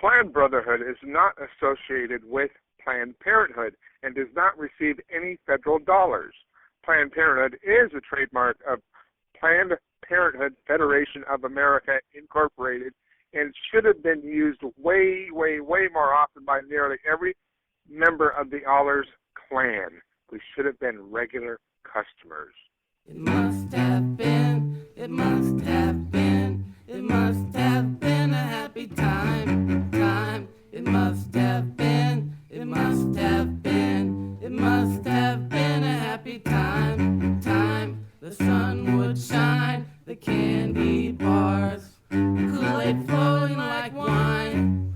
Planned Brotherhood is not associated with Planned Parenthood and does not receive any federal dollars. Planned Parenthood is a trademark of Planned Parenthood Federation of America, Incorporated, and should have been used way, way, way more often by nearly every member of the Allers clan. We should have been regular customers. It must have been, it must have been, it must have been a happy time, time. It must have been, it must have been, it must have been a happy time, time. The sun would shine, the candy bars, Kool-Aid flowing like wine,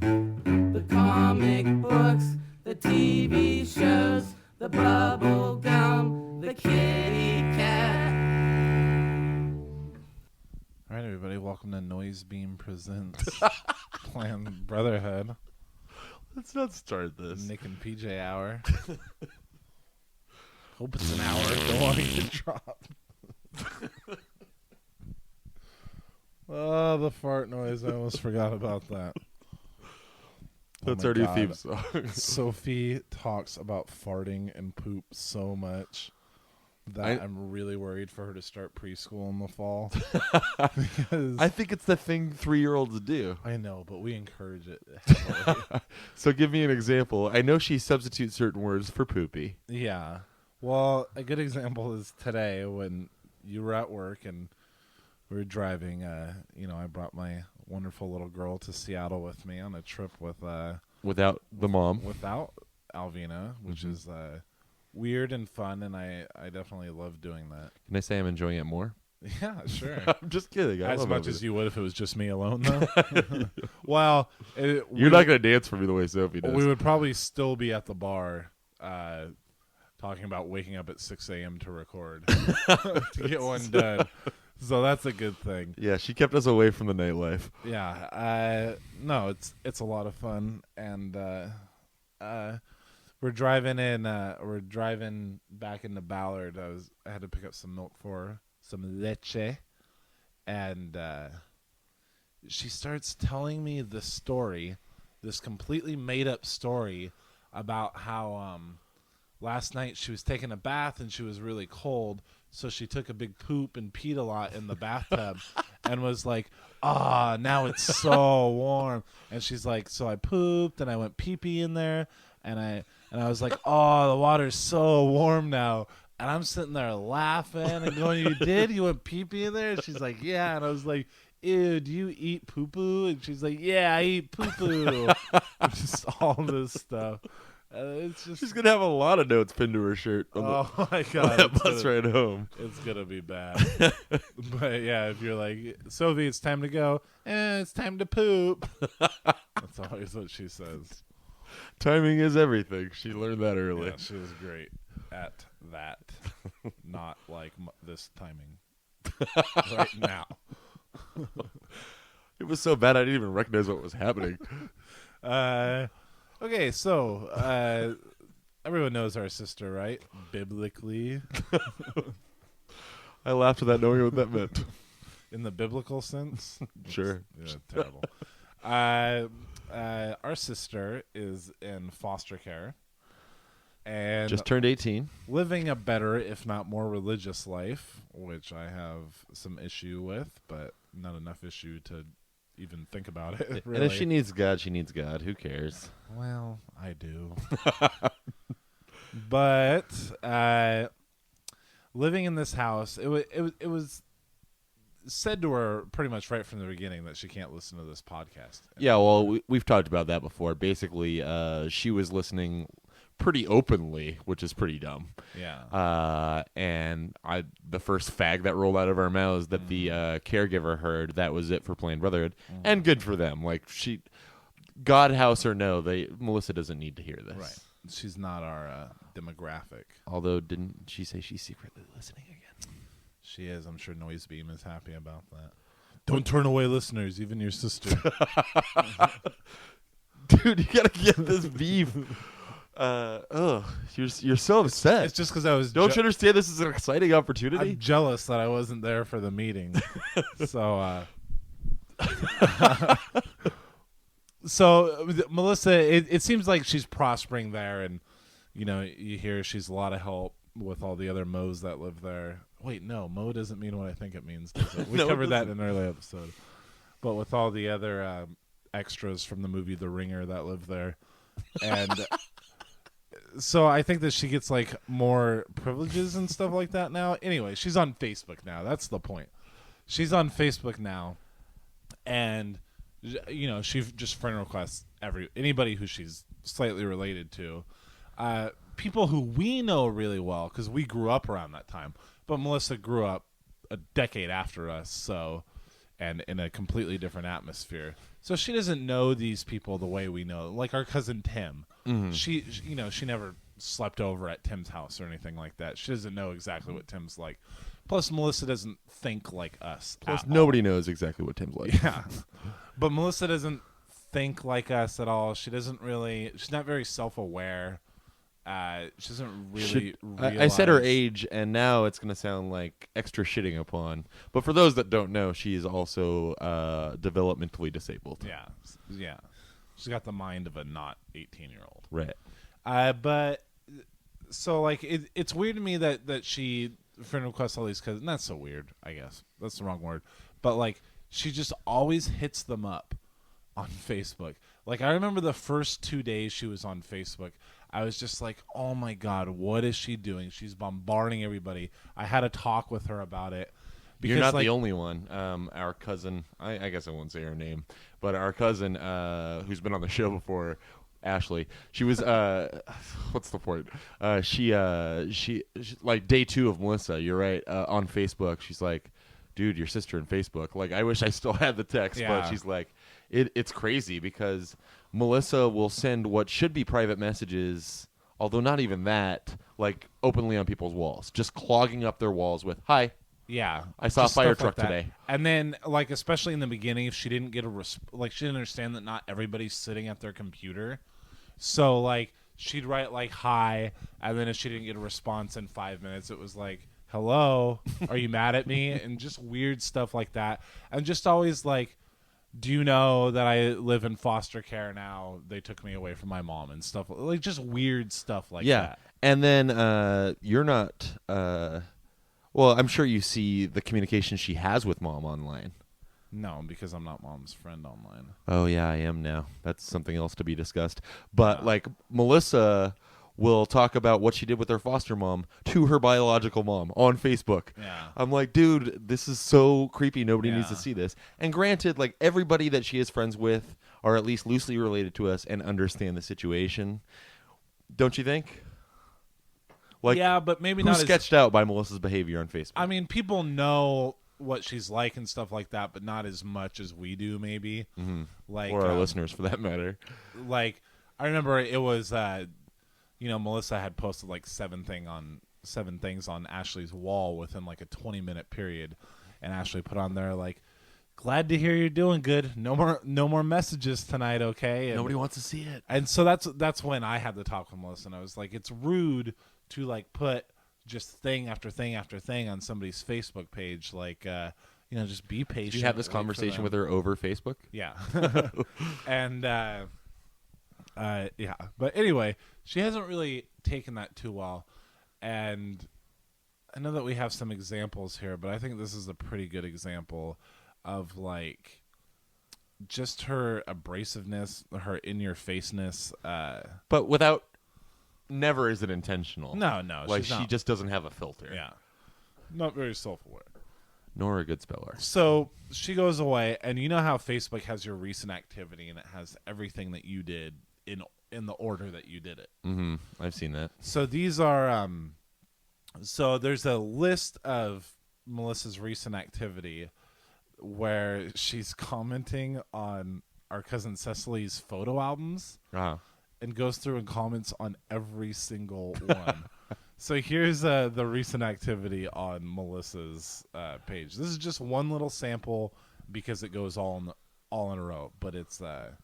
the comic books, the TV shows, the bubble gum, the kitty cat. All right, everybody, welcome to Noise Beam Presents Planned Brotherhood. Let's not start this. Nick and PJ Hour. Hope it's an hour. Don't want to get dropped. Oh, the fart noise. I almost forgot about that. That's my our new God. theme song. Sophie talks about farting and poop so much that I'm really worried for her to start preschool in the fall. I think it's the thing 3-year-olds do. I know, but we encourage it. So give me an example. I know she substitutes certain words for poopy. Yeah. Well, a good example is today when you were at work and we were driving. I brought my wonderful little girl to Seattle with me on a trip with Without the mom. without Alvina, which is weird and fun, and I definitely love doing that. Can I say I'm enjoying it more? Yeah, sure. I'm just kidding. I As love much Alvina. as you would if it was just me alone, though. Well, You're not going to dance for me the way Sophie does. we would probably still be at the bar talking about waking up at 6 a.m. to record to get one done. So that's a good thing. Yeah, she kept us away from the nightlife. Yeah. No, it's a lot of fun, and we're driving in. We're driving back into Ballard. I had to pick up some milk for her, some leche, and she starts telling me the story, this completely made up story about how last night she was taking a bath and she was really cold, so she took a big poop and peed a lot in the bathtub and was like, now it's so warm. And she's like, so I pooped and I went pee-pee in there and I was like, the water's so warm now. And I'm sitting there laughing and going, you did? You went pee-pee in there? And she's like, yeah. And I was like, ew, do you eat poo-poo? And she's like, yeah, I eat poo-poo. Just all this stuff. It's just, She's going to have a lot of notes pinned to her shirt on my God. that bus ride home. It's going to be bad. But yeah, if you're like, Sophie, it's time to go. It's time to poop. That's always what she says. Timing is everything. She learned that early. Yeah, she was great at that. Not like this timing. Right now. It was so bad I didn't even recognize what was happening. Okay, so everyone knows our sister, right? Biblically. I laughed at that knowing what that meant. In the biblical sense? Sure. Yeah, terrible. Our sister is in foster care. And Just turned 18. living a better, if not more religious life, which I have some issue with, but not enough issue to even think about it. Really. And if she needs God, she needs God. Who cares? Well, I do. But living in this house, it was said to her pretty much right from the beginning that she can't listen to this podcast. Yeah, well, we've talked about that before. Basically, she was listening pretty openly, which is pretty dumb. Yeah. And the first fag that rolled out of our mouths that the caregiver heard, that was it for Planned Brotherhood. And good for them. Like, God house or no, Melissa doesn't need to hear this. Right. She's not our demographic. Although, didn't she say she's secretly listening again? She is. I'm sure Noise Beam is happy about that. Don't turn away listeners, even your sister. Dude, you gotta get this beef. You're so upset. It's just because I was. Don't you understand? This is an exciting opportunity. I'm jealous that I wasn't there for the So Melissa, it seems like she's prospering there, and you hear she's a lot of help with all the other Moes that live there. Wait, no, Mo doesn't mean what I think it means, does it? We No, it covered that doesn't. in an early episode. But with all the other extras from the movie The Ringer that live there, and so I think that she gets like more privileges and stuff like that now. Anyway, she's on Facebook now. That's the point. She's on Facebook now, and she just friend requests anybody who she's slightly related to. People who we know really well because we grew up around that time. But Melissa grew up a decade after us, and in a completely different atmosphere. So she doesn't know these people the way we know. Like our cousin Tim. Mm-hmm. She never slept over at Tim's house or anything like that. She doesn't know exactly what Tim's like. Plus, Melissa doesn't think like us. Plus, nobody knows exactly what Tim's like. Yeah. But Melissa doesn't think like us at all. She's not very self-aware. She doesn't really realize. I said her age, and now it's going to sound like extra shitting upon. But for those that don't know, she is also developmentally disabled. Yeah. She's got the mind of a not 18-year-old. Right. But so like it's weird to me that she friend requests all these cousins. That's so weird, I guess. That's the wrong word. But like she just always hits them up on Facebook. Like I remember the first 2 days she was on Facebook, I was just like, oh my God, what is she doing? She's bombarding everybody. I had a talk with her about it. You're not the only one. Our cousin, I guess I won't say her name, but our cousin who's been on the show before, Ashley, she was what's the point? She like day 2 of Melissa, you're right, on Facebook, she's like, dude, your sister in Facebook. Like, I wish I still had the text, but she's like, it's crazy because Melissa will send what should be private messages, although not even that, like openly on people's walls, just clogging up their walls with, hi. Yeah, I saw a fire truck like today. And then, like, especially in the beginning, if she didn't get she didn't understand that not everybody's sitting at their computer. So, like, she'd write, like, hi, and then if she didn't get a response in 5 minutes, it was like, hello, are you mad at me? And just weird stuff like that. And just always, like, do you know that I live in foster care now? They took me away from my mom and stuff. Like, just weird stuff like that. And then you're not... well, I'm sure you see the communication she has with mom online. No, because I'm not mom's friend online. Oh, yeah, I am now. That's something else to be discussed. But, like, Melissa will talk about what she did with her foster mom to her biological mom on Facebook. Yeah. I'm like, dude, this is so creepy. Nobody needs to see this. And granted, like, everybody that she is friends with are at least loosely related to us and understand the situation. Don't you think? Like, yeah, but maybe who's not sketched out by Melissa's behavior on Facebook? I mean, people know what she's like and stuff like that, but not as much as we do, maybe. Mm-hmm. Like, or our listeners, for that matter. Like, I remember it was, Melissa had posted like 7 things on Ashley's wall within like a 20-minute period, and Ashley put on there like, glad to hear you're doing good. No more messages tonight, okay? And nobody wants to see it. And so that's when I had the talk with Melissa, and I was like, it's rude to like put just thing after thing after thing on somebody's Facebook page. Like, just be patient. Did you have this conversation with her over Facebook? Yeah. And but anyway, she hasn't really taken that too well, and I know that we have some examples here, but I think this is a pretty good example of like just her abrasiveness, her in-your-faceness. But without, never is it intentional. No, like she just doesn't have a filter. Yeah, not very self-aware. Nor a good speller. So she goes away, and you know how Facebook has your recent activity, and it has everything that you did in the order that you did it. Mm-hmm. I've seen that. So these are so there's a list of Melissa's recent activity where she's commenting on our cousin Cecily's photo albums and goes through and comments on every single one. So here's the recent activity on Melissa's page. This is just one little sample because it goes all in a row, but it's a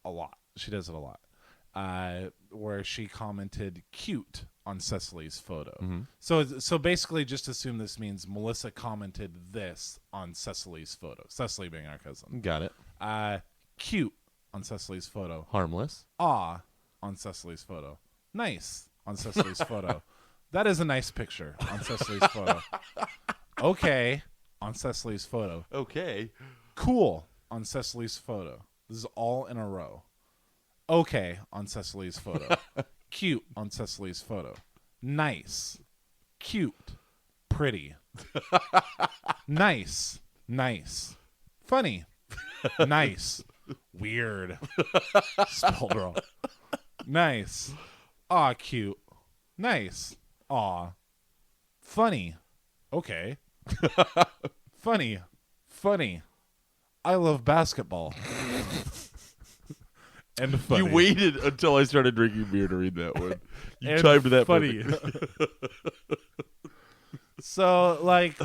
lot. She does it a lot. Where she commented cute on Cecily's photo. Mm-hmm. So basically just assume this means Melissa commented this on Cecily's photo. Cecily being our cousin. Got it. Cute on Cecily's photo. Harmless. Ah on Cecily's photo. Nice on Cecily's photo. That is a nice picture on Cecily's photo. Okay on Cecily's photo. Okay. Cool on Cecily's photo. This is all in a row. Okay on Cecily's photo. Cute on Cecily's photo. Nice. Cute. Pretty. Nice. Nice. Funny. Nice. Weird. Spelled wrong. Nice. Aw, cute. Nice. Aw. Funny. Okay. Funny. Funny. I love basketball. And funny. You waited until I started drinking beer to read that one. You And timed that funny. perfectly. So, like,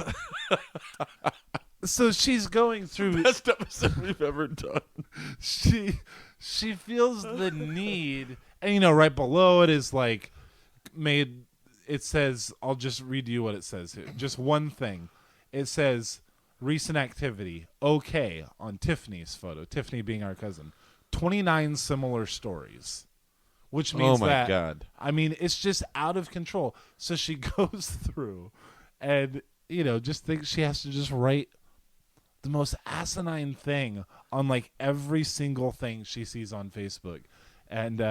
so she's going through. Best episode we've ever done. She feels the need, and right below it is like made. It says, I'll just read you what it says here. Just one thing. It says recent activity. Okay, on Tiffany's photo. Tiffany being our cousin. 29 similar stories. Which means Oh my that, God. I mean, it's just out of control. So she goes through and, just thinks she has to just write the most asinine thing on like every single thing she sees on Facebook. And,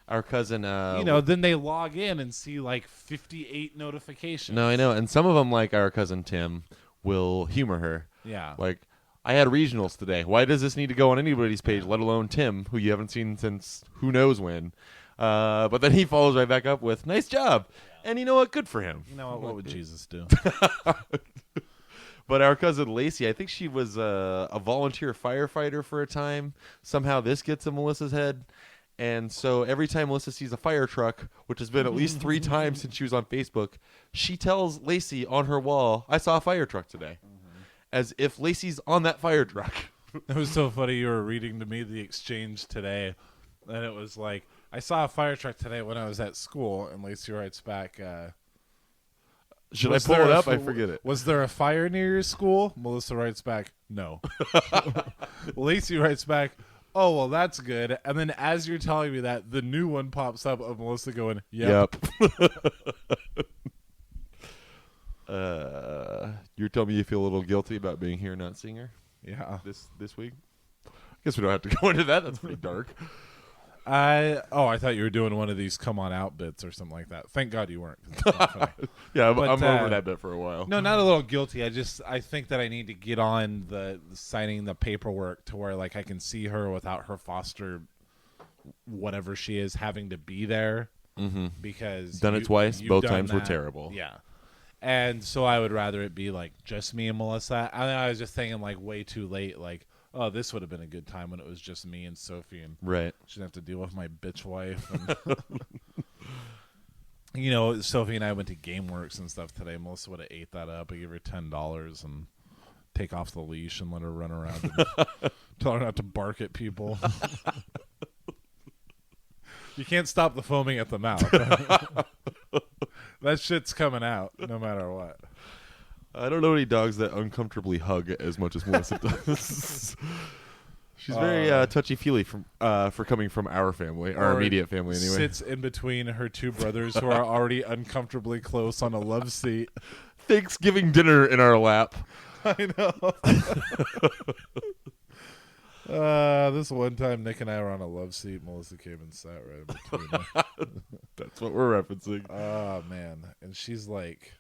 Our cousin, then they log in and see like 58 notifications. No, I know. And some of them, like our cousin Tim, will humor her. Yeah. Like, I had regionals today. Why does this need to go on anybody's page, let alone Tim, who you haven't seen since who knows when? But then he follows right back up with, nice job. Yeah. And you know what? Good for him. You know what would Jesus do? But our cousin Lacey, I think she was a volunteer firefighter for a time. Somehow this gets in Melissa's head. And so every time Melissa sees a fire truck, which has been at least 3 times since she was on Facebook, she tells Lacey on her wall, I saw a fire truck today. As if Lacey's on that fire truck. It was so funny. You were reading to me the exchange today, and it was like, I saw a fire truck today when I was at school, and Lacey writes back, Should I pull it up? I forget it. Was there a fire near your school? Melissa writes back, no. Lacey writes back, oh, well, that's good. And then as you're telling me that, the new one pops up of Melissa going, yep. You're telling me you feel a little guilty about being here and not seeing her Yeah. this week? I guess we don't have to go into that. That's pretty dark. I thought you were doing one of these come on out bits or something like that. Thank God you weren't. 'Cause it's not funny. Yeah, I'm But, over that bit for a while. No, not a little guilty. I think that I need to get on the signing the paperwork to where like I can see her without her foster, whatever she is, having to be there. Mm-hmm. Because Done it twice. you've Both done times were that. terrible. Yeah. And so I would rather it be like just me and Melissa. I was just thinking like way too late. Like, oh, this would have been a good time when it was just me and Sophie, and Right. she didn't have to deal with my bitch wife. And Sophie and I went to GameWorks and stuff today. Melissa would have ate that up. I gave her $10 and take off the leash and let her run around and tell her not to bark at people. You can't stop the foaming at the mouth. That shit's coming out no matter what. I don't know any dogs that uncomfortably hug as much as Melissa does. She's very touchy-feely for coming from our family, our immediate family anyway. Sits in between her 2 brothers who are already uncomfortably close on a love seat. Thanksgiving dinner in our lap. I know. This one time Nick and I were on a love seat. Melissa came and sat right in between them. That's what we're referencing. Oh, man. And she's like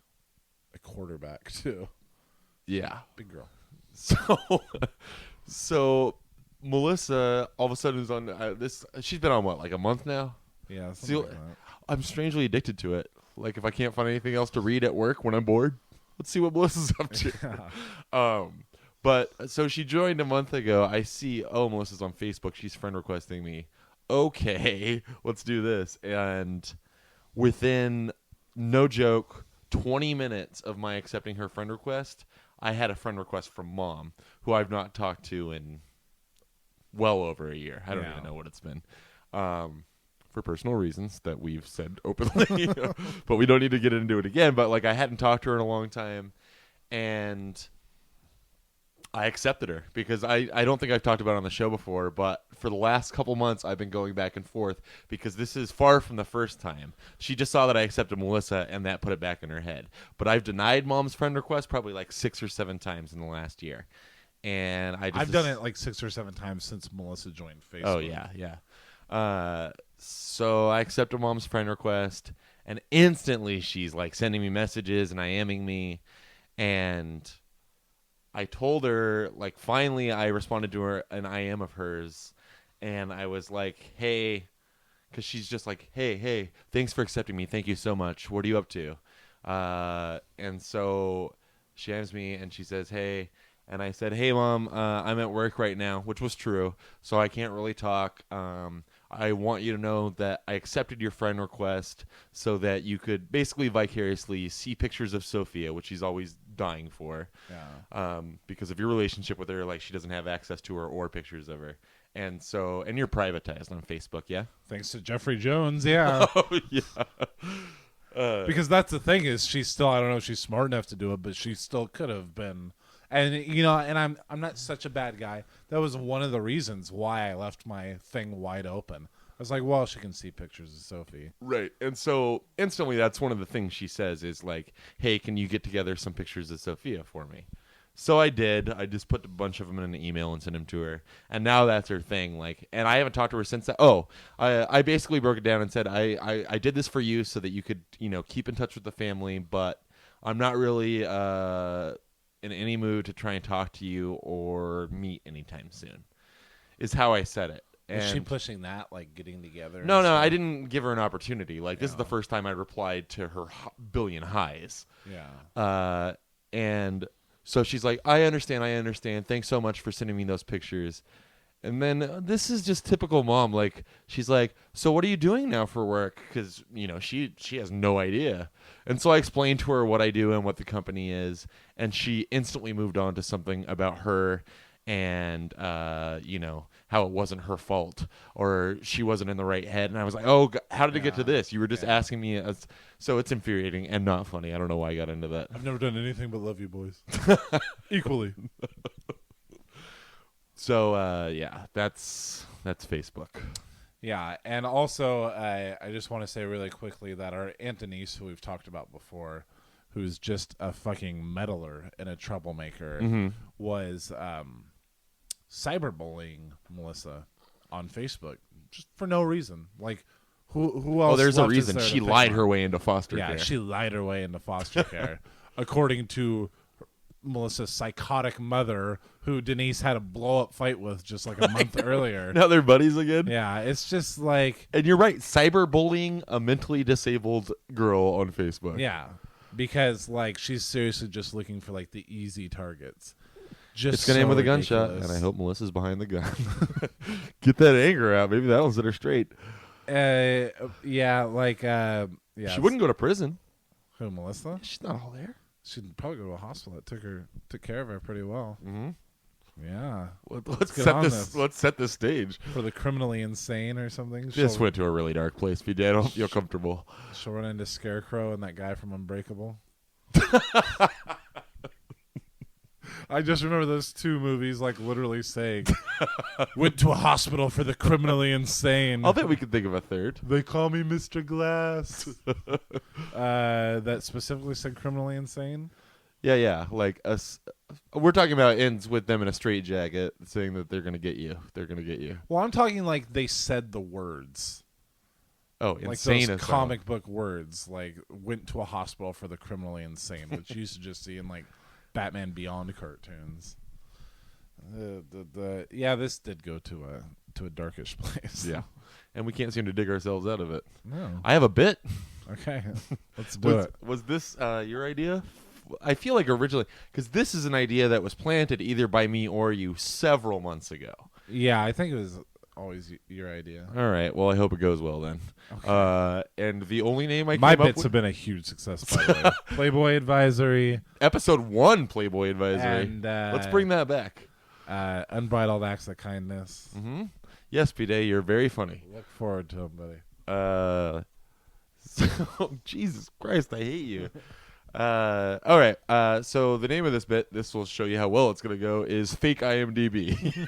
a quarterback, too. Yeah. Big girl. So Melissa all of a sudden is on this. She's been on what, like a month now? Yeah. See, Like that. I'm strangely addicted to it. Like if I can't find anything else to read at work when I'm bored, let's see what Melissa's up to. Yeah. But so she joined a month ago. I see, Melissa's on Facebook. She's friend requesting me. Okay, let's do this. And within, no joke, 20 minutes of my accepting her friend request, I had a friend request from Mom, who I've not talked to in well over a year. I don't even know what it's been. For personal reasons that we've said openly. But we don't need to get into it again. But like I hadn't talked to her in a long time. And I accepted her because I don't think I've talked about it on the show before, but for the last couple months, I've been going back and forth because this is far from the first time. She just saw that I accepted Melissa, and that put it back in her head. But I've denied Mom's friend request probably like 6 or 7 times in the last year. And I've done it like 6 or 7 times since Melissa joined Facebook. Oh, yeah. So I accepted Mom's friend request, and instantly she's like sending me messages and IMing me. And I told her, like, finally I responded to her an IM of hers, and I was like, hey, because she's just like, hey, thanks for accepting me. Thank you so much. What are you up to? And so she IMs me, and she says, hey. And I said, hey, Mom, I'm at work right now, which was true, so I can't really talk. I want you to know that I accepted your friend request so that you could basically vicariously see pictures of Sophia, which she's always dying for. Yeah. Because of your relationship with her, like she doesn't have access to her or pictures of her. And you're privatized on Facebook, yeah? Thanks to Jeffrey Jones, yeah. Oh, yeah. Because that's the thing is she's still, I don't know if she's smart enough to do it, but she still could have been. And, you know, and I'm not such a bad guy. That was one of the reasons why I left my thing wide open. I was like, well, she can see pictures of Sophie. Right. And so instantly that's one of the things she says is like, hey, can you get together some pictures of Sophia for me? So I did. I just put a bunch of them in an email and sent them to her. And now that's her thing. Like, and I haven't talked to her since that. Oh, I basically broke it down and said, I did this for you so that you could, you know, keep in touch with the family, but I'm not really in any mood to try and talk to you or meet anytime soon, is how I said it. Is she pushing that, like getting together? No, I didn't give her an opportunity. Like, this is the first time I replied to her billion highs. Yeah. And so she's like, I understand. Thanks so much for sending me those pictures. And then this is just typical mom. Like, she's like, so what are you doing now for work? Because, you know, she has no idea. And so I explained to her what I do and what the company is. And she instantly moved on to something about her and, you know, how it wasn't her fault or she wasn't in the right head. And I was like, oh, how did it get to this? You were just asking me. So it's infuriating and not funny. I don't know why I got into that. I've never done anything but love you boys. Equally. So, yeah, that's Facebook. Yeah, and also I just want to say really quickly that our Aunt Denise, who we've talked about before, who's just a fucking meddler and a troublemaker, was cyberbullying Melissa on Facebook just for no reason. Like, who else? Oh, there's a left is reason. there She to lied pick her on? way into foster care. Yeah, she lied her way into foster care, according to Melissa's psychotic mother, who Denise had a blow-up fight with just like a month earlier. Now they're buddies again? Yeah, it's just like... And you're right, cyberbullying a mentally disabled girl on Facebook. Yeah, because like she's seriously just looking for like the easy targets. Just It's going to end with a gunshot, and I hope Melissa's behind the gun. Get that anger out. Maybe that'll set her straight. Yeah, like... yeah, She wouldn't go to prison. Who, Melissa? She's not all there. She'd probably go to a hospital that took care of her pretty well. Mm-hmm. Yeah. Let's set this stage. For the criminally insane or something. Just went to a really dark place. If you did, I don't feel comfortable. She'll run into Scarecrow and that guy from Unbreakable. I just remember those two movies, like, literally saying, went to a hospital for the criminally insane. I'll bet we could think of a third. They call me Mr. Glass. That specifically said criminally insane? Yeah. Like, we're talking about ends with them in a straitjacket saying that they're going to get you. They're going to get you. Well, I'm talking like they said the words. Oh, like insane those comic book words, like, went to a hospital for the criminally insane, which you used to just see in, like, Batman Beyond cartoons. Yeah, this did go to a darkish place. Yeah, and we can't seem to dig ourselves out of it. No. I have a bit. Okay, let's do it. Was this your idea? I feel like originally, because this is an idea that was planted either by me or you several months ago. Yeah, I think it was always your idea. All right. Well, I hope it goes well then. Okay. And the only name I My came up bits with, have been a huge success, by the way. Playboy Advisory. episode 1, Playboy Advisory. And, let's bring that back. Unbridled Acts of Kindness. Mm-hmm. Yes, P-Day, you're very funny. Look forward to them, buddy. Jesus Christ, I hate you. All right. So the name of this bit, this will show you how well it's going to go, is fake IMDb.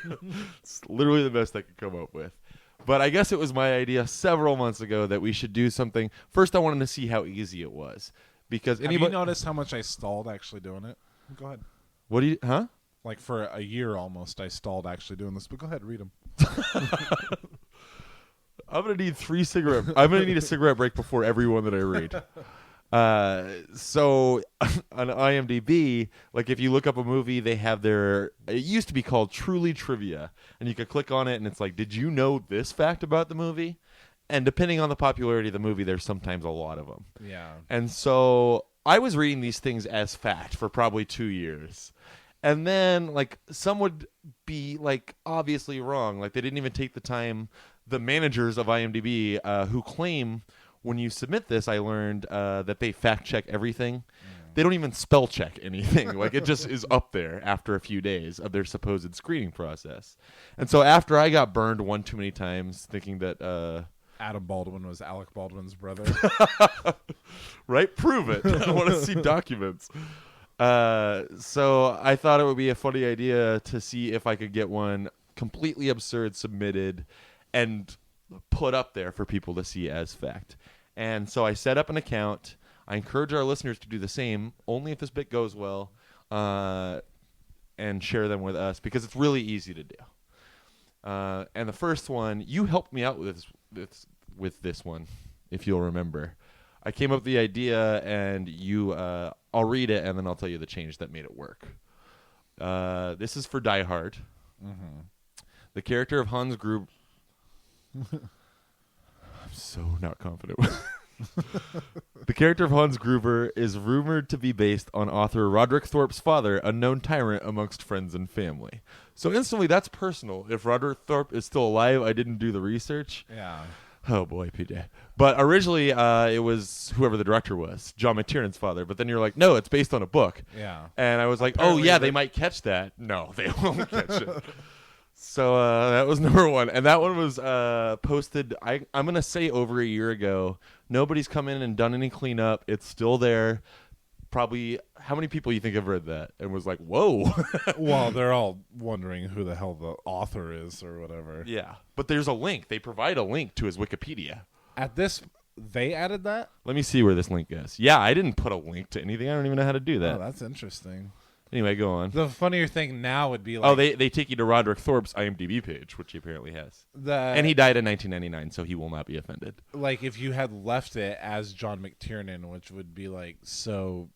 It's literally the best I could come up with. But I guess it was my idea several months ago that we should do something. First, I wanted to see how easy it was. Because Have you noticed how much I stalled actually doing it? Go ahead. What do you, huh? Like for a year almost, I stalled actually doing this. But go ahead, read them. I'm gonna need I'm gonna need a cigarette break before every one that I read. So on IMDb, like if you look up a movie, they have it used to be called Truly Trivia, and you could click on it, and it's like, did you know this fact about the movie? And depending on the popularity of the movie, there's sometimes a lot of them. Yeah. And so I was reading these things as fact for probably 2 years. And then, like, some would be, like, obviously wrong. Like, they didn't even take the time. The managers of IMDb who claim when you submit this, I learned that they fact-check everything. They don't even spell-check anything. Like, it just is up there after a few days of their supposed screening process. And so after I got burned one too many times thinking that... Adam Baldwin was Alec Baldwin's brother. Right? Prove it. I want to see documents. So I thought it would be a funny idea to see if I could get one completely absurd submitted and put up there for people to see as fact. And so I set up an account. I encourage our listeners to do the same, only if this bit goes well, and share them with us, because it's really easy to do. And the first one, you helped me out with this one, if you'll remember. I came up with the idea, and I'll read it, and then I'll tell you the change that made it work. This is for Die Hard. Mm-hmm. The character of Hans Gruber... I'm so not confident. The character of Hans Gruber is rumored to be based on author Roderick Thorpe's father, a known tyrant amongst friends and family. So instantly, that's personal. If Roderick Thorpe is still alive, I didn't do the research. Yeah. Oh, boy, PJ. But originally, it was whoever the director was, John McTiernan's father. But then you're like, no, it's based on a book. Yeah. And I was like, Apparently they might catch that. No, they won't catch it. So that was number one. And that one was posted, I'm going to say over a year ago. Nobody's come in and done any cleanup. It's still there. Probably, how many people you think have read that and was like, whoa? Well, they're all wondering who the hell the author is or whatever. Yeah. But there's a link. They provide a link to his Wikipedia. They added that? Let me see where this link is. Yeah, I didn't put a link to anything. I don't even know how to do that. Oh, that's interesting. Anyway, go on. The funnier thing now would be like... they take you to Roderick Thorpe's IMDb page, which he apparently has. And he died in 1999, so he will not be offended. Like, if you had left it as John McTiernan, which would be, like, so,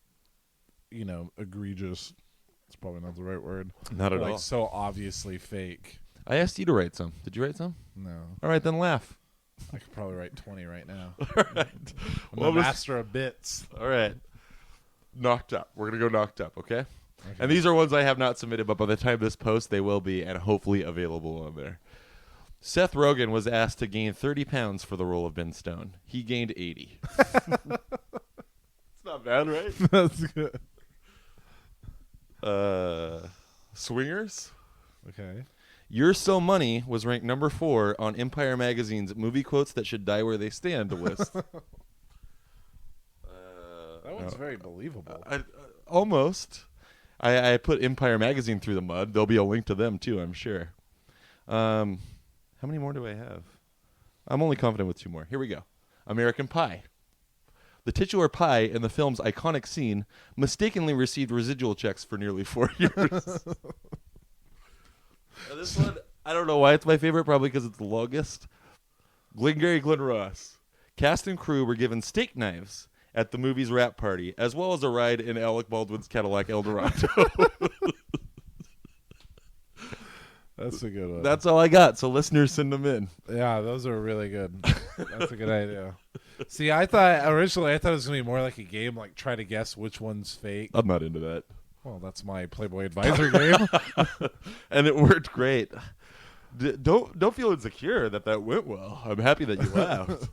egregious. It's probably not the right word. Not at all. Like, so obviously fake. I asked you to write some. Did you write some? No. All right, then laugh. I could probably write 20 right now. All right. I'm a master of bits. All right. Knocked up. We're going to go knocked up, okay? And these are ones I have not submitted, but by the time this posts, they will be, and hopefully available on there. Seth Rogen was asked to gain 30 pounds for the role of Ben Stone. He gained 80. It's not bad, right? That's good. Swingers? Okay. You're So Money was ranked number 4 on Empire Magazine's Movie Quotes That Should Die Where They Stand list. That one's very believable. Almost. I put Empire Magazine through the mud. There'll be a link to them, too, I'm sure. How many more do I have? I'm only confident with 2 more. Here we go. American Pie. The titular pie in the film's iconic scene mistakenly received residual checks for nearly 4 years. This one, I don't know why it's my favorite, probably because it's the longest. Glengarry Glen Ross. Cast and crew were given steak knives at the movie's wrap party, as well as a ride in Alec Baldwin's Cadillac Eldorado. That's a good one. That's all I got, so listeners, send them in. Yeah, those are really good. That's a good idea. See, originally I thought it was going to be more like a game, like try to guess which one's fake. I'm not into that. Well, that's my Playboy Advisor game. And it worked great. Don't feel insecure that went well. I'm happy that you laughed.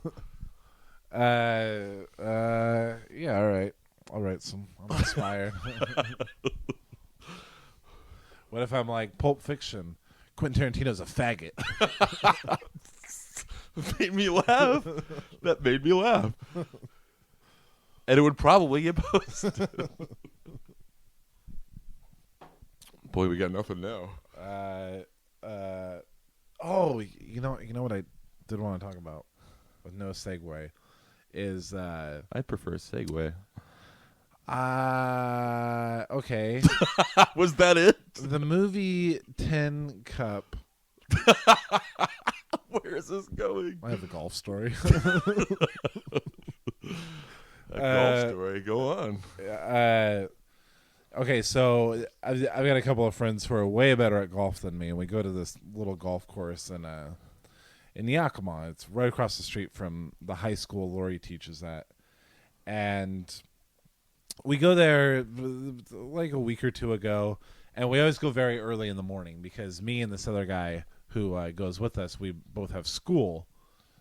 Yeah, all right. I'll write some. I'm inspired. What if I'm like Pulp Fiction? Quentin Tarantino's a faggot. Made me laugh. That made me laugh. And it would probably get posted. Boy, we got nothing now. Oh, you know what I did want to talk about with no segue is I prefer Segway. okay. Was that it? The movie Tin Cup. Where is this going? I have the golf story. A golf story. Go on. Okay, so I've got a couple of friends who are way better at golf than me, and we go to this little golf course in Yakima. It's right across the street from the high school Lori teaches at. And we go there like a week or two ago, and we always go very early in the morning because me and this other guy who goes with us, we both have school.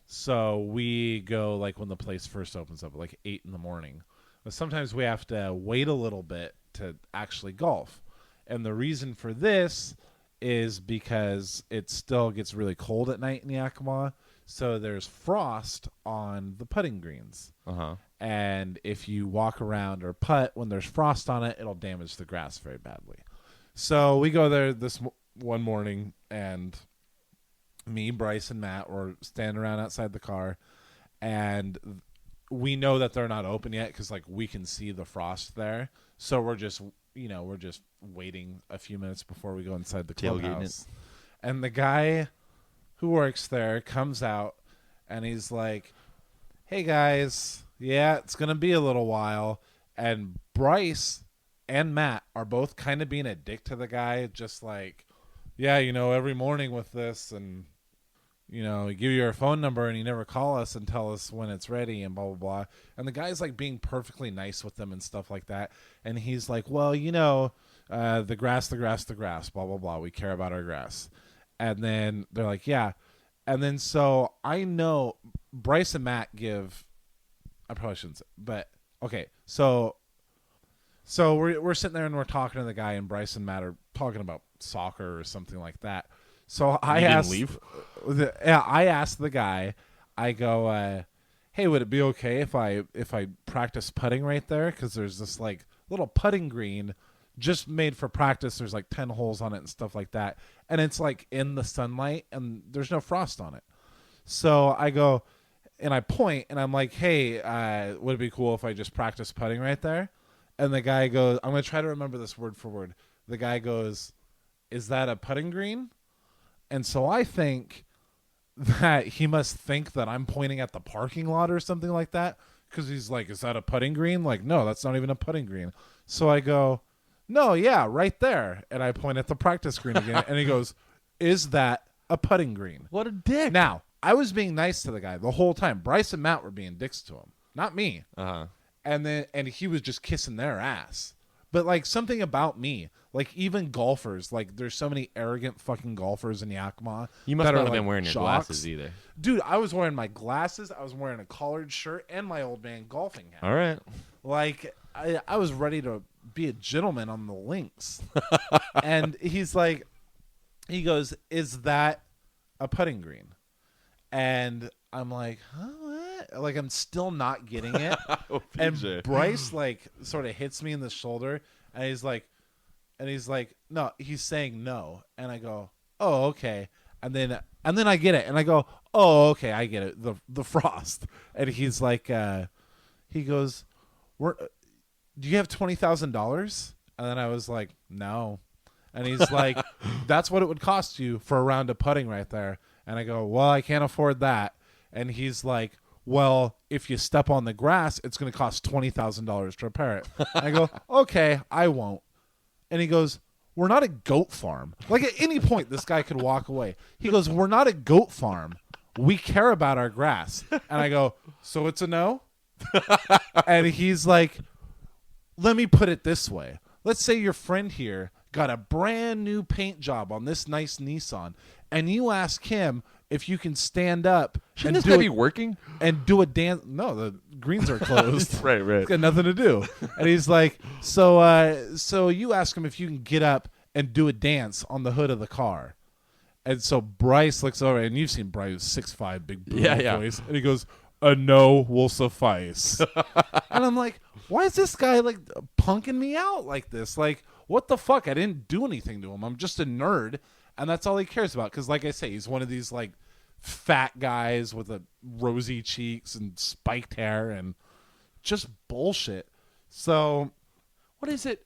So we go like when the place first opens up, like 8 in the morning. But sometimes we have to wait a little bit to actually golf. And the reason for this is because it still gets really cold at night in Yakima. So there's frost on the putting greens. Uh-huh. And if you walk around or putt when there's frost on it, it'll damage the grass very badly. So we go there this one morning, and me, Bryce, and Matt were standing around outside the car, and we know that they're not open yet because like we can see the frost there. So we're just waiting a few minutes before we go inside the clubhouse. And the guy who works there comes out, and he's like, "Hey guys, yeah, it's gonna be a little while." And Bryce and Matt are both kind of being a dick to the guy, just like, "Yeah, every morning with this, and we give you our phone number and you never call us and tell us when it's ready and blah, blah, blah." And the guy's like being perfectly nice with them and stuff like that. And he's like, "Well, the grass, blah, blah, blah. We care about our grass." And then they're like, "Yeah." And then so I know Bryce and Matt I probably shouldn't say, but okay. So we're sitting there and we're talking to the guy, and Bryce and Matt are talking about soccer or something like that. So I asked, I asked the guy, I go, "Hey, would it be okay if I practice putting right there? Because there's this like little putting green just made for practice. There's like 10 holes on it and stuff like that, and it's like in the sunlight and there's no frost on it." So I go and I point and I'm like, "Hey, would it be cool if I just practice putting right there?" And the guy goes, I'm gonna try to remember this word for word. The guy goes, "Is that a putting green?" And so I think that he must think that I'm pointing at the parking lot or something like that, because he's like, "Is that a putting green?" Like, no, that's not even a putting green. So I go, "No, yeah, right there." And I point at the practice green again, and he goes, "Is that a putting green?" What a dick. Now, I was being nice to the guy the whole time. Bryce and Matt were being dicks to him, not me. Uh-huh. And he was just kissing their ass. But like something about me, like even golfers, like there's so many arrogant fucking golfers in Yakima. You must not have like been wearing your jocks. glasses either. Dude, I was wearing my glasses. I was wearing a collared shirt and my old man golfing hat. All right. Like I was ready to be a gentleman on the links. And he goes, "Is that a putting green?" And I'm like, "Huh, what?" Like I'm still not getting it. Oh, and PJ. Bryce like sort of hits me in the shoulder, and he's like, "No," he's saying no. And I go, "Oh, okay." And then I get it, and I go, "Oh, okay, I get it. The frost." And he's like, he goes, "Do you have $20,000?" And then I was like, "No." And he's like, "That's what it would cost you for a round of putting right there." And I go, "Well, I can't afford that." And he's like, "Well, if you step on the grass, it's going to cost $20,000 to repair it." And I go, "Okay, I won't." And he goes, "We're not a goat farm." Like at any point, this guy could walk away. He goes, "We're not a goat farm. We care about our grass." And I go, "So it's a no?" And he's like, "Let me put it this way. Let's say your friend here got a brand new paint job on this nice Nissan, and you ask him if you can stand up Shouldn't this guy be working? and do a dance." No, the greens are closed. Right. It's got nothing to do. And he's like, so you ask him if you can get up and do a dance on the hood of the car." And so Bryce looks over, and you've seen Bryce, 6'5", big boy Yeah. voice, and he goes, a no will suffice. And I'm like, why is this guy like punking me out like this? Like, what the fuck? I didn't do anything to him. I'm just a nerd, and that's all he cares about. Because, like I say, he's one of these like fat guys with a rosy cheeks and spiked hair and just bullshit. So, What is it?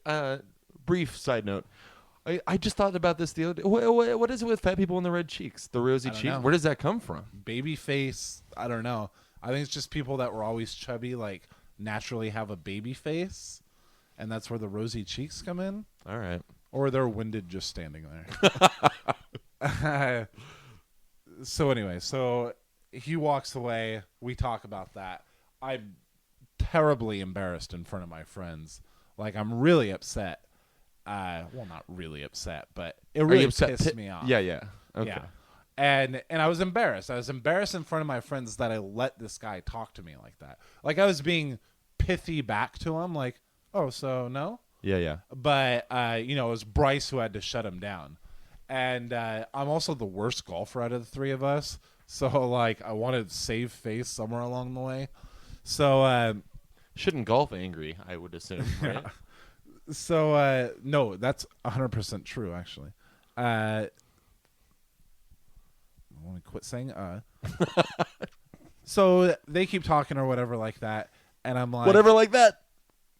Brief side note. I just thought about this the other day. What is it with fat people and the red cheeks? The rosy cheeks? know. Where does that come from? baby face, I don't know. I think it's just people that were always chubby, like naturally have a baby face, and that's where the rosy cheeks come in. All right. Or they're winded just standing there. So anyway, so he walks away. We talk about that. I'm terribly embarrassed in front of my friends. Like, I'm really upset. Well, not really upset, but it really pissed me off. Yeah. Okay. Yeah. And I was embarrassed. I was embarrassed in front of my friends that I let this guy talk to me like that. Like, I was being pithy back to him, like, oh, so no? Yeah. But, it was Bryce who had to shut him down. And I'm also the worst golfer out of the three of us. So, like, I wanted to save face somewhere along the way. So, Shouldn't golf angry, I would assume, right? so no, that's 100% true, actually. I want to quit saying So they keep talking or whatever like that. And I'm like, Whatever like that.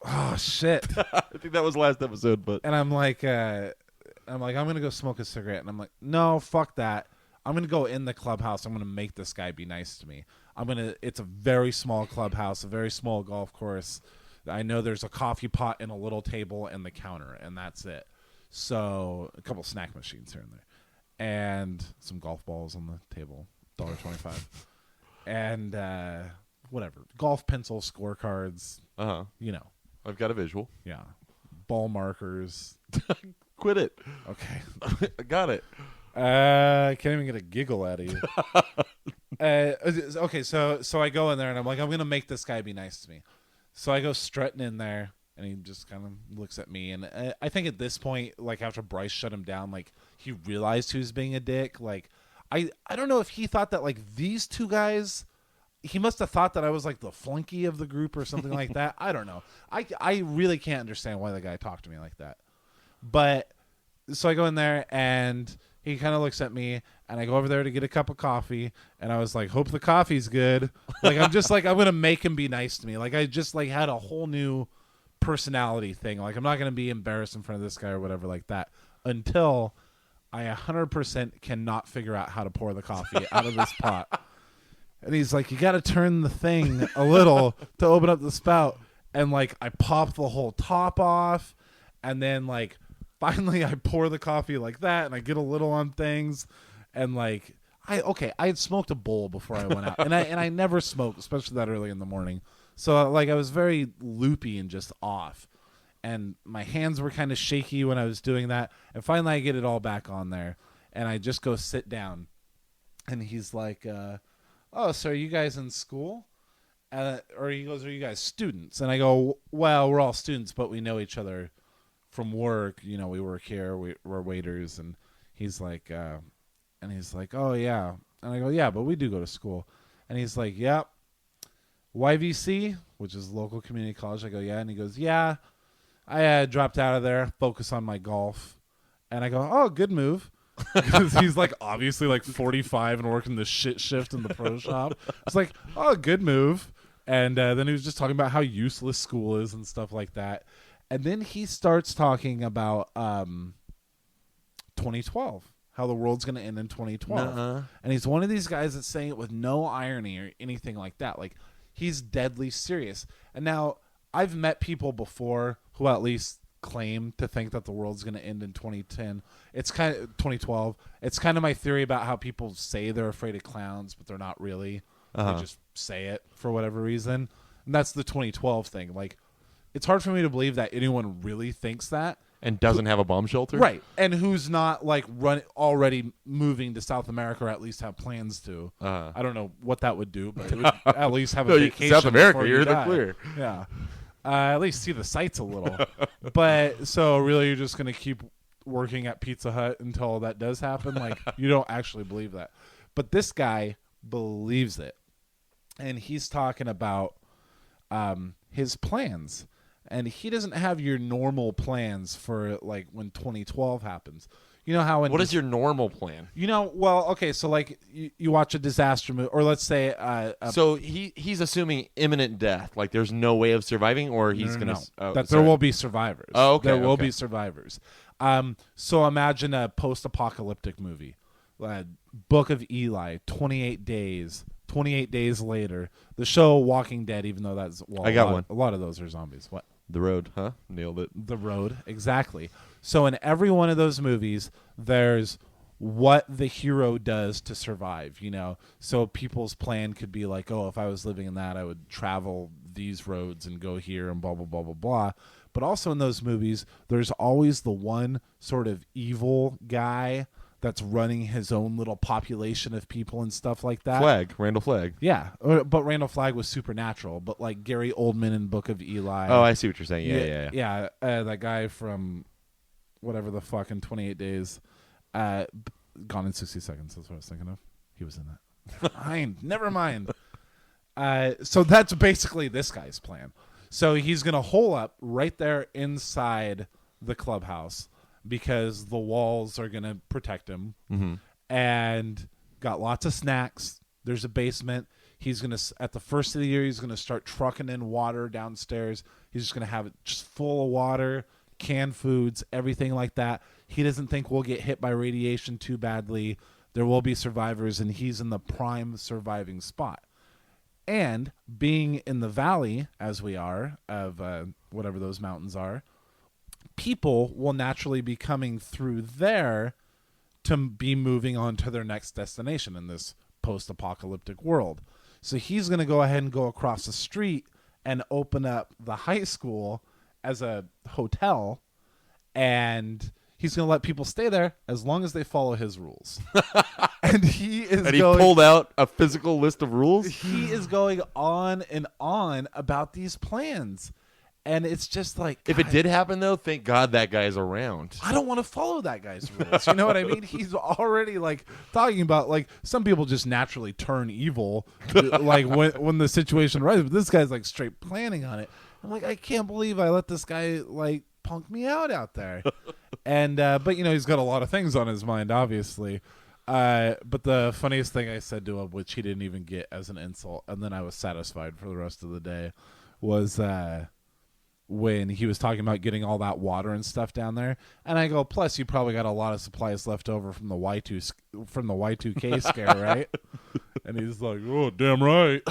oh, shit. I think that was last episode, but And I'm like, I'm going to go smoke a cigarette. And I'm like, no, fuck that. I'm going to go in the clubhouse. I'm going to make this guy be nice to me. It's a very small clubhouse, a very small golf course. I know there's a coffee pot and a little table and the counter, and that's it. So a couple snack machines here and there. And some golf balls on the table, $1.25. And whatever. Golf pencil scorecards, I've got a visual. yeah. Ball markers. Quit it. Okay. I got it. I can't even get a giggle out of you. Okay, so I go in there and I'm like, I'm gonna make this guy be nice to me. So I go strutting in there, and he just kind of looks at me. And I think at this point, like after Bryce shut him down, like he realized he was being a dick. Like I don't know if he thought that like these two guys. He must have thought that I was like the flunky of the group or something like that. I don't know. I really can't understand why the guy talked to me like that. But so I go in there and he kind of looks at me, and I go over there to get a cup of coffee, and I was like, hope the coffee's good. Like, I'm just like, I'm going to make him be nice to me. Like, I just like had a whole new personality thing. Like, I'm not going to be embarrassed in front of this guy or whatever like that until I 100% cannot figure out how to pour the coffee out of this pot. And he's like, you got to turn the thing a little to open up the spout. And like, I pop the whole top off, and then like, finally, I pour the coffee like that, and I get a little on things, and like I had smoked a bowl before I went out, and I never smoke, especially that early in the morning. So like I was very loopy and just off, and my hands were kind of shaky when I was doing that. And finally, I get it all back on there, and I just go sit down, and he's like, "Oh, so are you guys in school?" Or he goes, "Are you guys students?" And I go, "Well, we're all students, but we know each other from work, we work here, we're waiters." And he's like, oh yeah. And I go, yeah, but we do go to school. And he's like, yep. YVC, which is local community college. I go, yeah. And he goes, yeah, I dropped out of there, focus on my golf. And I go, oh, good move. Because he's like obviously like 45 and working the shit shift in the pro shop. It's like, oh, good move. And then he was just talking about how useless school is and stuff like that. And then he starts talking about 2012, how the world's going to end in 2012. Nuh-uh. And he's one of these guys that's saying it with no irony or anything like that. Like, he's deadly serious. And now, I've met people before who at least claim to think that the world's going to end in 2010. It's kind of 2012. It's kind of my theory about how people say they're afraid of clowns, but they're not really. They just say it for whatever reason. And that's the 2012 thing. Like, it's hard for me to believe that anyone really thinks that. And doesn't have a bomb shelter? Right. And who's not, like, already moving to South America, or at least have plans to. I don't know what that would do, but it would at least have a vacation. South America, you're in the clear. Yeah. At least see the sights a little. But, so, really, you're just going to keep working at Pizza Hut until that does happen? Like, you don't actually believe that. But this guy believes it. and he's talking about his plans. And he doesn't have your normal plans for like when 2012 happens. You know how What is your normal plan? You know, well, okay, so like you watch a disaster movie, or let's say So he's assuming imminent death, like there's no way of surviving, or he's no, gonna no, that there will be survivors. Oh, okay, there will okay. be survivors. So imagine a post-apocalyptic movie, Book of Eli, 28 days. 28 days later, the show Walking Dead, even though that's I got one. A lot of those are zombies. What? The Road, huh? Nailed it. The Road, exactly. So in every one of those movies, there's what the hero does to survive, you know? So people's plan could be like, oh, if I was living in that, I would travel these roads and go here and blah, blah, blah, blah, blah. But also in those movies, there's always the one sort of evil guy that's running his own little population of people and stuff like that. Randall Flagg. Yeah, but Randall Flagg was supernatural. But like Gary Oldman in Book of Eli. Oh, I see what you're saying. Yeah. Yeah, that guy from whatever the fuck in 28 Days. Gone in 60 Seconds. That's what I was thinking of. He was in that. Never mind. So that's basically this guy's plan. So he's going to hole up right there inside the clubhouse because the walls are going to protect him. Mm-hmm. And got lots of snacks. There's a basement. He's going to, at the first of the year, he's going to start trucking in water downstairs. He's just going to have it just full of water, canned foods, everything like that. He doesn't think we'll get hit by radiation too badly. There will be survivors, and he's in the prime surviving spot. And being in the valley, as we are, of whatever those mountains are, people will naturally be coming through there to be moving on to their next destination in this post-apocalyptic world. So he's going to go ahead and go across the street and open up the high school as a hotel, and he's going to let people stay there as long as they follow his rules. And he pulled out a physical list of rules? He is going on and on about these plans. And it's just like, if it did happen, though, thank God that guy's around. I don't want to follow that guy's rules. You know what I mean? He's already like talking about like some people just naturally turn evil, like when the situation arises. But this guy's like straight planning on it. I'm like, I can't believe I let this guy like punk me out there. And but you know, he's got a lot of things on his mind, obviously. But the funniest thing I said to him, which he didn't even get as an insult, and then I was satisfied for the rest of the day, was when he was talking about getting all that water and stuff down there, and I go, plus you probably got a lot of supplies left over from the Y2K scare, right? And he's like, oh, damn right.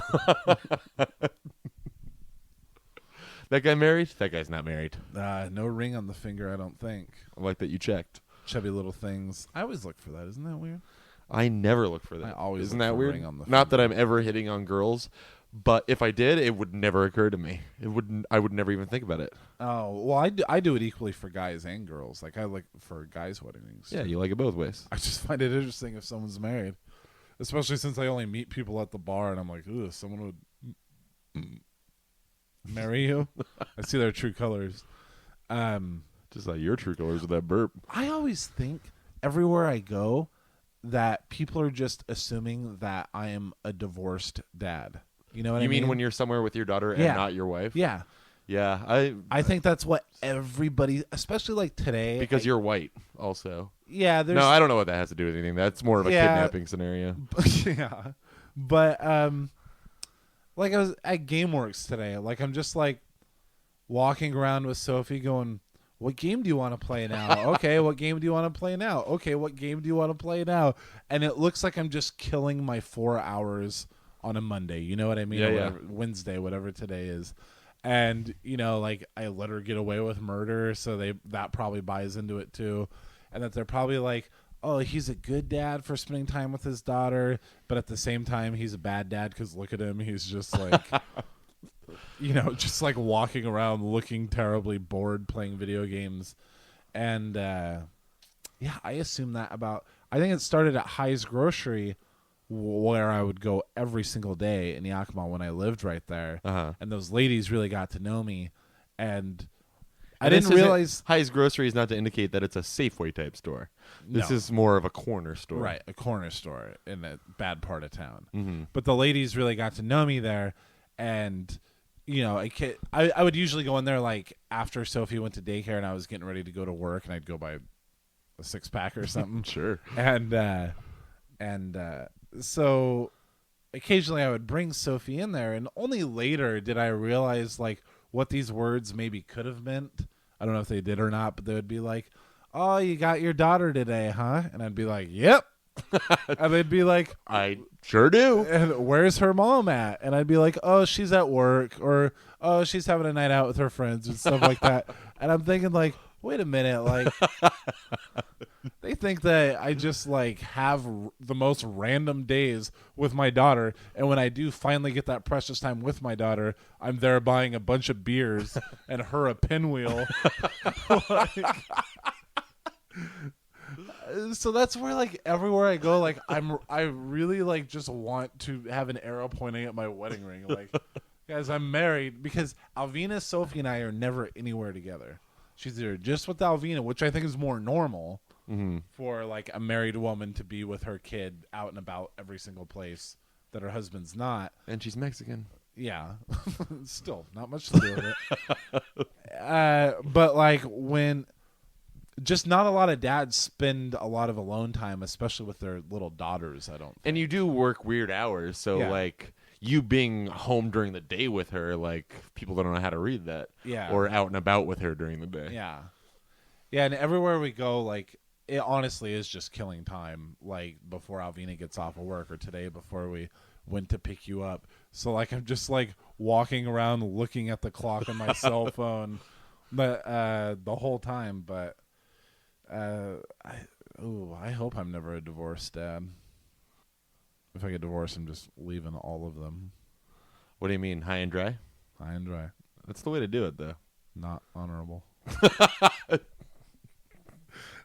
That guy married? That guy's not married. No ring on the finger, I don't think. I like that you checked. Chubby little things. I always look for that. Isn't that weird? I never look for that. I always Isn't look that for weird? ring on the Not that finger. I'm ever hitting on girls, but if I did, it would never occur to me. I would never even think about it. Oh, well, I do it equally for guys and girls. Like I like for guys' weddings. Yeah, you like it both ways. I just find it interesting if someone's married, especially since I only meet people at the bar, and I'm like, ooh, someone would marry you. I see their true colors. Just like your true colors with that burp. I always think everywhere I go that people are just assuming that I am a divorced dad. You know what I mean? You mean when you're somewhere with your daughter and not your wife? Yeah. Yeah, I think that's what everybody, especially like today. Because you're white also. Yeah, there's... No, I don't know what that has to do with anything. That's more of a kidnapping scenario. Yeah. But like I was at GameWorks today. Like I'm just like walking around with Sophie going, what game do you want to play now? Okay, what game do you want to play now? Okay, what game do you want to play now? And it looks like I'm just killing my 4 hours on a Monday. You know what I mean? Yeah, or yeah. whatever, Wednesday, whatever today is. And, you know, like I let her get away with murder, so that probably buys into it too. And that they're probably like, oh, he's a good dad for spending time with his daughter, but at the same time, he's a bad dad because look at him. He's just like, you know, just like walking around looking terribly bored playing video games. And, yeah, I assume that about, I think it started at High's Grocery, where I would go every single day in Yakima when I lived right there. Uh-huh. And those ladies really got to know me. And I didn't realize High's Grocery is not to indicate that it's a Safeway type store. This No. is more of a corner store. Right, a corner store in a bad part of town. Mm-hmm. But the ladies really got to know me there, and I would usually go in there like after Sophie went to daycare and I was getting ready to go to work, and I'd go buy a 6-pack or something. Sure. And so occasionally I would bring Sophie in there, and only later did I realize like what these words maybe could have meant. I don't know if they did or not, but they would be like, "Oh, you got your daughter today, huh?" And I'd be like, "Yep." And they'd be like, I sure do. "And where's her mom at?" And I'd be like, "Oh, she's at work," or "Oh, she's having a night out with her friends," and stuff like that. And I'm thinking like, wait a minute, like they think that I just like have the most random days with my daughter, and when I do finally get that precious time with my daughter, I'm there buying a bunch of beers and her a pinwheel. So that's where like everywhere I go, like I really like just want to have an arrow pointing at my wedding ring, like, guys, I'm married, because Alvina, Sophie, and I are never anywhere together. She's either just with Alvina, which I think is more normal for like a married woman to be with her kid out and about every single place that her husband's not. And she's Mexican. Yeah. Still, not much to do with it. But like when just not a lot of dads spend a lot of alone time, especially with their little daughters, I don't think. And you do work weird hours, so Yeah. like you being home during the day with her, like people don't know how to read that. Yeah. Or out and about with her during the day. Yeah. Yeah, and everywhere we go, like, it honestly is just killing time, like, before Alvina gets off of work, or today before we went to pick you up. So, like, I'm just, like, walking around looking at the clock on my cell phone the whole time. But I hope I'm never a divorced dad. If I get divorced, I'm just leaving all of them What do you mean, high and dry? high and dry. That's the way to do it, though. Not honorable.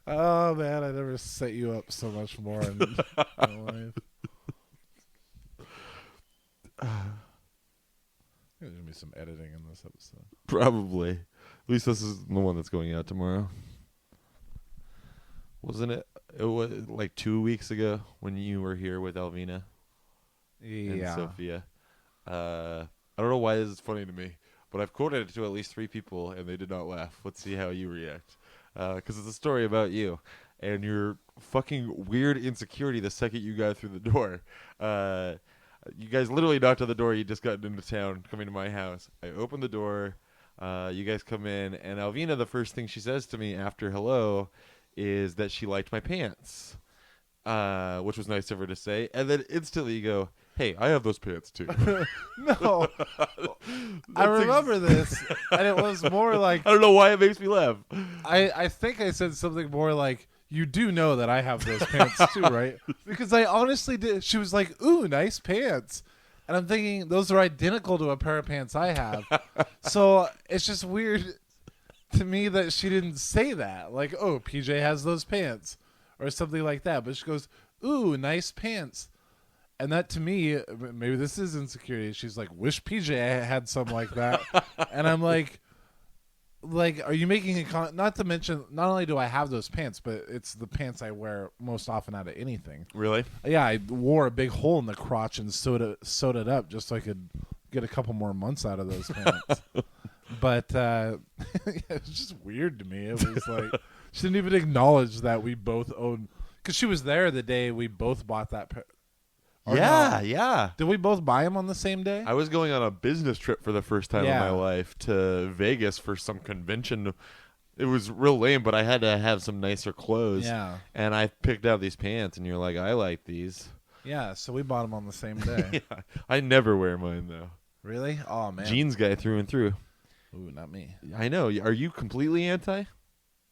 Oh, man, I never set you up so much more in my life. There's going to be some editing in this episode. Probably. At least this is the one that's going out tomorrow. Wasn't it? It was like 2 weeks ago when you were here with Alvina and Yeah. Sophia. I don't know why this is funny to me, but I've quoted it to at least 3 people, and they did not laugh. Let's see how you react. Because it's a story about you and your fucking weird insecurity the second you got through the door. You guys literally knocked on the door. You just got into town, coming to my house. I opened the door. You guys come in, and Alvina, the first thing she says to me after hello is that she liked my pants, which was nice of her to say. And then instantly you go, "Hey, I have those pants too." No. I remember this, and it was more like, I don't know why it makes me laugh. I think I said something more like, "You do know that I have those pants too, right?" Because I honestly did. She was like, "Ooh, nice pants." And I'm thinking, those are identical to a pair of pants I have. So it's just weird to me that she didn't say that. Like, "Oh, PJ has those pants," or something like that. But she goes, "Ooh, nice pants." And that to me, maybe this is insecurity. She's like, "Wish PJ had some like that." And I'm like, are you making a not to mention, not only do I have those pants, but it's the pants I wear most often out of anything. Really? Yeah, I wore a big hole in the crotch and sewed it up just so I could get a couple more months out of those pants. But yeah, it's just weird to me. It was like she didn't even acknowledge that we both own, because she was there the day we both bought that pair. Or Yeah, no. yeah. Did we both buy them on the same day? I was going on a business trip for the first time Yeah. in my life to Vegas for some convention. It was real lame, but I had to have some nicer clothes. Yeah. And I picked out these pants, and you're like, "I like these." Yeah, so we bought them on the same day. Yeah. I never wear mine, though. Really? Oh, man. Jeans guy through and through. Ooh, not me. I know. Are you completely anti?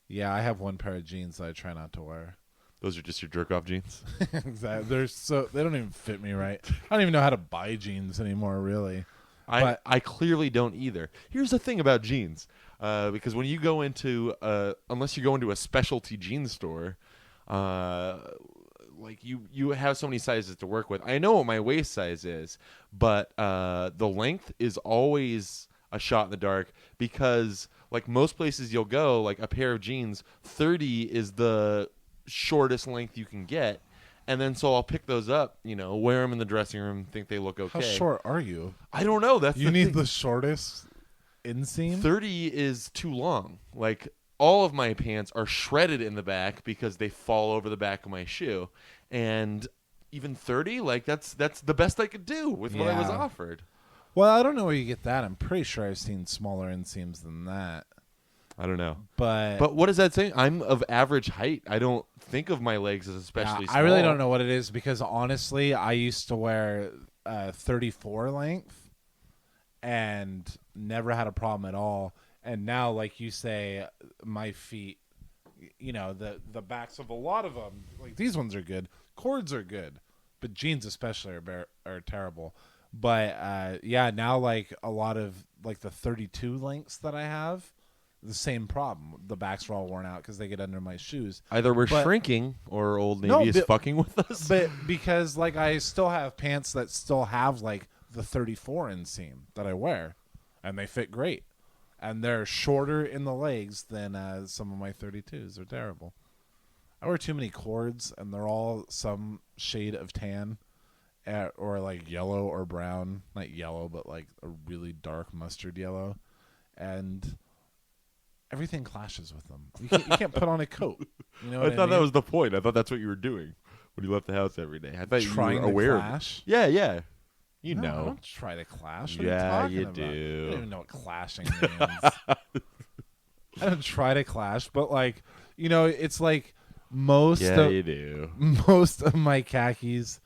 Yeah, I have one pair of jeans that I try not to wear. Those are just your jerk-off jeans? Exactly. They don't even fit me right. I don't even know how to buy jeans anymore, really. I clearly don't either. Here's the thing about jeans. Because when you go into, unless you go into a specialty jeans store, like you have so many sizes to work with. I know what my waist size is, but the length is always a shot in the dark because like most places you'll go, like a pair of jeans, 30 is the shortest length you can get. And then so I'll pick those up, wear them in the dressing room, think they look okay. How short are you? I don't know. That's you the need thing. the shortest inseam. 30 is too long. Like all of my pants are shredded in the back because they fall over the back of my shoe, and even 30, like that's the best I could do with what I was offered. Well, I don't know where you get that. I'm pretty sure I've seen smaller inseams than that. I don't know. But what does that say? I'm of average height. I don't think of my legs as especially small. I really don't know what it is because honestly, I used to wear 34 length and never had a problem at all. And now, like you say, my feet, the backs of a lot of them, like these ones are good. Cords are good, but jeans especially are terrible. But now like a lot of like the 32 lengths that I have, the same problem. The backs are all worn out because they get under my shoes. Either we're shrinking or Old Navy is fucking with us. But because like I still have pants that still have like the 34 inseam that I wear, and they fit great, and they're shorter in the legs than some of my 32s. They're terrible. I wear too many cords, and they're all some shade of tan, or like yellow or brown. Not yellow, but like a really dark mustard yellow, and everything clashes with them. You can't put on a coat. You know what I thought mean? that was the point. I thought that's what you were doing when you left the house every day. I thought Trying you were aware to of clash? it. Yeah. No, I know. don't try to clash. What Yeah, are you you talking about? do. I don't even know what clashing means. I don't try to clash, but like, it's like most you do. most of my khakis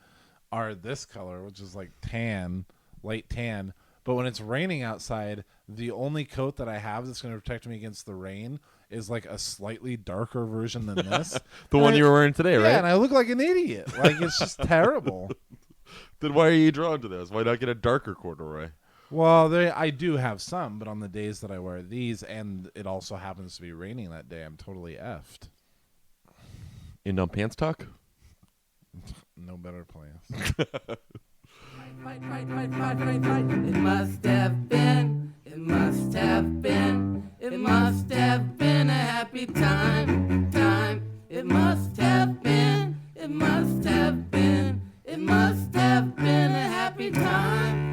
are this color, which is like tan, light tan. But when it's raining outside, the only coat that I have that's going to protect me against the rain is like a slightly darker version than this. The one you were wearing today, right? Yeah, and I look like an idiot. Like, it's just terrible. Then why are you drawn to those? Why not get a darker corduroy? Well, I do have some, but on the days that I wear these, and it also happens to be raining that day, I'm totally effed. In pants talk? No better place. Fight. It must have been, it must have been, it must have been a happy time. It must have been, it must have been, it must have been a happy time.